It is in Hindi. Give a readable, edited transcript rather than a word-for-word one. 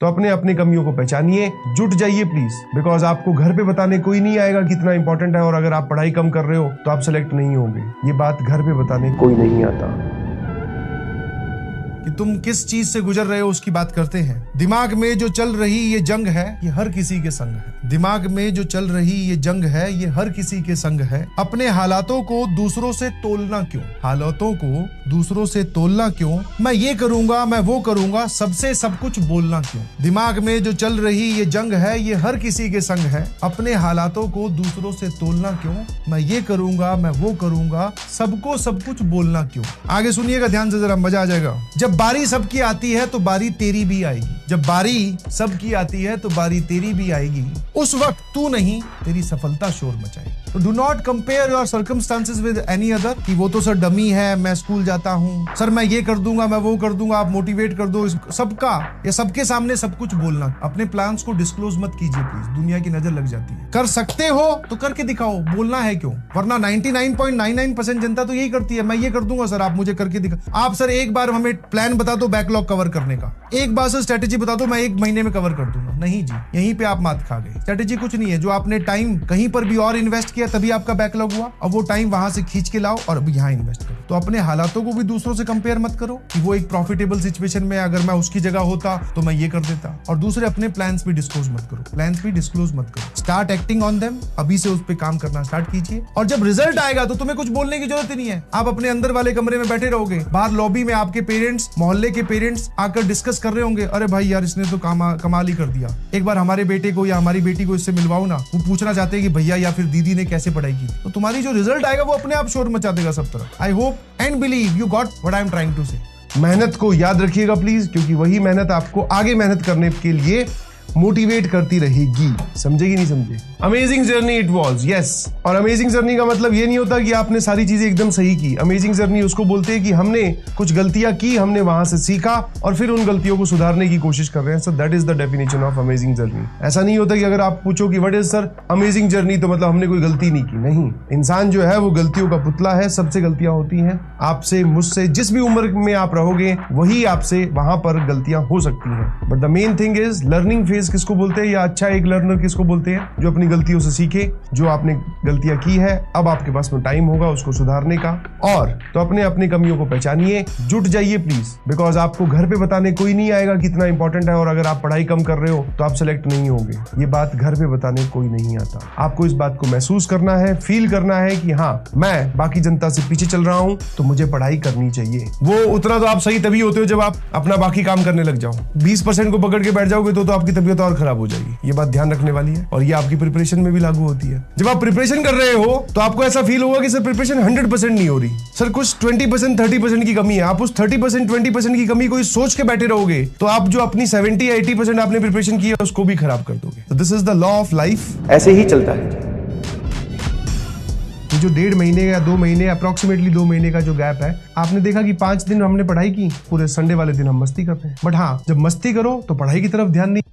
तो अपने अपनी कमियों को पहचानिए, जुट जाइए प्लीज, बिकॉज आपको घर पे बताने कोई नहीं आएगा कितना इंपॉर्टेंट है। और अगर आप पढ़ाई कम कर रहे हो तो आप सेलेक्ट नहीं होंगे। ये बात घर पे बताने कोई नहीं आता। कि तुम किस चीज से गुजर रहे हो उसकी बात करते हैं। दिमाग में जो चल रही ये जंग है, ये हर किसी के संग है। दिमाग में जो चल रही ये जंग है, ये हर किसी के संग है। अपने हालातों को दूसरों से तोलना क्यों? हालातों को दूसरों से तोलना क्यों? मैं ये करूंगा, मैं वो करूंगा, सबसे सब कुछ बोलना क्यों? दिमाग में जो चल रही ये जंग है, ये हर किसी के संग है। अपने हालातों को दूसरों से तोलना क्यों? मैं ये करूंगा, मैं वो करूंगा, सबको सब कुछ बोलना क्यों? आगे सुनिएगा ध्यान से, जरा मजा आ जाएगा। जब बारी सबकी आती है तो बारी तेरी भी आएगी। जब बारी सबकी आती है तो बारी तेरी भी आएगी। उस वक्त तू नहीं, तेरी सफलता शोर मचाएगी। तो do not compare your circumstances with any other कि वो तो सर डमी है, मैं स्कूल जाता हूँ, सर मैं ये कर दूंगा, मैं वो कर दूंगा। आप मोटिवेट कर दो सबका या सबके सामने सब कुछ बोलना। अपने प्लान्स को डिस्क्लोज मत कीजिए प्लीज, दुनिया की नजर लग जाती है। कर सकते हो तो करके दिखाओ, बोलना है क्यों? वरना 99.99% जनता तो यही करती है, मैं ये कर दूंगा सर, आप मुझे करके दिखा। आप सर एक बार हमें प्लान बता दो बैकलॉग कवर करने का, एक बार सर स्ट्रेटेजी बता दो, मैं 1 महीने में कवर कर दूंगा। नहीं जी, यहीं पे आप मात खा गए। स्ट्रेटेजी कुछ नहीं है, जो आपने टाइम कहीं पर भी और इन्वेस्ट किया तभी आपका बैकलॉग हुआ। अब वो टाइम वहां से खींच के लाओ और अब यहाँ इन्वेस्ट करो। तो अपने हालातों को भी दूसरों से कंपेयर मत करो कि वो एक प्रॉफिटेबल सिचुएशन में, अगर मैं उसकी जगह होता तो मैं ये कर देता। और दूसरे अपने प्लान्स भी डिस्क्लोज मत करो, प्लान्स भी डिस्क्लोज मत करो। स्टार्ट एक्टिंग ऑन देम, अभी से उस पे काम करना स्टार्ट कीजिए। और जब रिजल्ट आएगा तो तुम्हें कुछ बोलने की जरूरत ही नहीं है। आप अपने अंदर वाले कमरे में बैठे रहोगे, बाहर लॉबी में आपके पेरेंट्स, मोहल्ले के पेरेंट्स आकर डिस्कस कर रहे होंगे, अरे भाई यार इसने तो कमाल ही कर दिया, एक बार हमारे बेटे को या हमारी बेटी को इससे मिलवाओ ना। वो पूछना चाहते हैं कि भैया या फिर दीदी ने कैसे पढ़ाई की। तो तुम्हारी जो रिजल्ट आएगा वो अपने आप शोर मचा देगा सब तरफ। I hope and believe you got what I am trying to say. मेहनत को याद रखिएगा प्लीज, क्योंकि वही मेहनत आपको आगे मेहनत करने के लिए मोटिवेट करती रहेगी। समझे कि नहीं समझे? Amazing journey it was, yes. और अमेजिंग जर्नी का मतलब ये नहीं होता कि आपने सारी चीजें एकदम सही की। अमेजिंग जर्नी उसको बोलते हैं कि हमने कुछ गलतियां की, हमने वहां से सीखा और फिर उन गलतियों को सुधारने की कोशिश कर रहे हैं। So that is the definition of amazing journey. ऐसा नहीं होता कि अगर आप पूछो कि what is sir amazing journey, तो मतलब हमने कोई गलती नहीं की। नहीं, इंसान जो है वो गलतियों का पुतला है, सबसे गलतियां होती हैं। आपसे, मुझसे, जिस भी उम्र में आप रहोगे वही आपसे वहां पर गलतियां हो सकती हैं। But the main thing is learning phase किसको बोलते हैं, या अच्छा एक लर्नर किसको बोलते हैं? जो अपनी गलतियों से सीखे, जो आपने गलतियां की है, अब आपके पास में टाइम होगा उसको सुधारने का। और तो अपने अपनी कमियों को पहचानिए, जुट जाइए प्लीज, बिकॉज आपको घर पे बताने कोई नहीं आएगा कितना इंपॉर्टेंट है। और अगर आप पढ़ाई कम कर रहे हो तो आप सेलेक्ट नहीं होंगे। ये बात घर पे बताने कोई नहीं आता। आपको इस बात को महसूस करना है, फील करना है कि हाँ मैं बाकी जनता से पीछे चल रहा हूं तो मुझे पढ़ाई करनी चाहिए। वो उतना तो आप सही तभी होते हो जब आप अपना बाकी काम करने लग जाओ। 20% को पकड़ के बैठ जाओगे तो आपकी तबीयत और खराब हो जाएगी। ये बात ध्यान रखने वाली है और ये आपकी प्रिपरेशन में भी लागू होती है। जब आप प्रिपरेशन कर रहे हो तो आपको ऐसा फील होगा कि सर प्रिपरेशन 100% नहीं हो रही, सर कुछ 20% 30% की कमी है। आप उस 30% 20% की कमी को सोच के बैठे रहोगे तो आप जो अपनी 70-80% आपने प्रिपरेशन की है उसको भी खराब कर दोगे। तो this is the law of life, ऐसे ही चलता है। जो 1.5 महीने या 2 महीने, अप्रोक्सीमेटली 2 महीने का जो गैप है, आपने देखा कि 5 दिन हमने पढ़ाई की, पूरे संडे वाले दिन हम मस्ती करते हैं। बट हाँ, जब मस्ती करो तो पढ़ाई की तरफ ध्यान नहीं।